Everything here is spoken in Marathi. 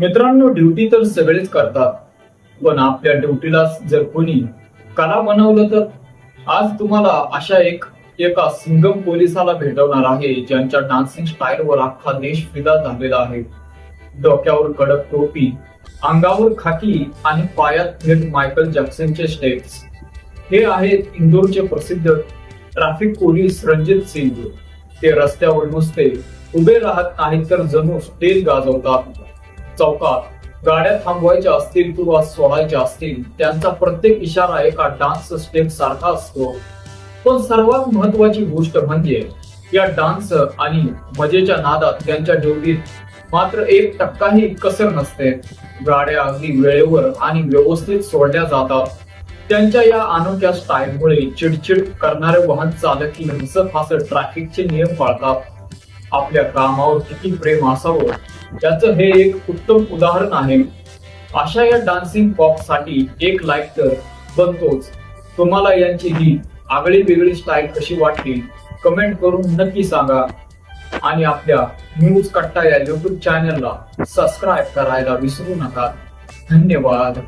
मित्रांनो, ड्युटी तर सगळेच करतात, पण आपल्या ड्युटीला जर कोणी कला बनवलं तर आज तुम्हाला अशा एका सिंगम पोलिसाला भेटवणार आहे, ज्यांच्या डान्सिंग स्टाईलवर अख्खा देश फिदा झालेला आहे. डोक्यावर कडक टोपी, अंगावर खाकी आणि पायात थेट मायकल जॅक्सनचे स्टेप्स. हे आहेत इंदोरचे प्रसिद्ध ट्रॅफिक पोलीस रणजित सिंग. ते रस्त्यावर नुसते उभे राहत नाहीत, तर जणू स्टेज गाजवतात. चौकात गाड्या थांबवायच्या असतील किंवा सोडायच्या असतील, त्यांचा प्रत्येक इशारा एका डान्स स्टेप सारखा असतो. पण सर्वात महत्वाची गोष्ट म्हणजे या डान्स आणि मजेच्या नादात त्यांच्या ड्युटीत मात्र 1% कसर नसते. गाड्या अगदी वेळेवर आणि व्यवस्थित सोडल्या जातात. त्यांच्या या अनोख्या स्टाईलमुळे चिडचिड करणारे वाहन चालक हसत हसत ट्रॅफिकचे नियम पाळतात. आपल्या कामावर किती प्रेम असावं याचं हे एक उत्तम उदाहरण आहे. अशा या डान्सिंग पॉप साठी एक लाईक तर बनतोच. तुम्हाला यांची ही आगळी वेगळी स्टाईल कशी वाटली कमेंट करून नक्की सांगा आणि आपल्या न्यूज कट्टा या युट्यूब चॅनलला सबस्क्राईब करायला विसरू नका. धन्यवाद.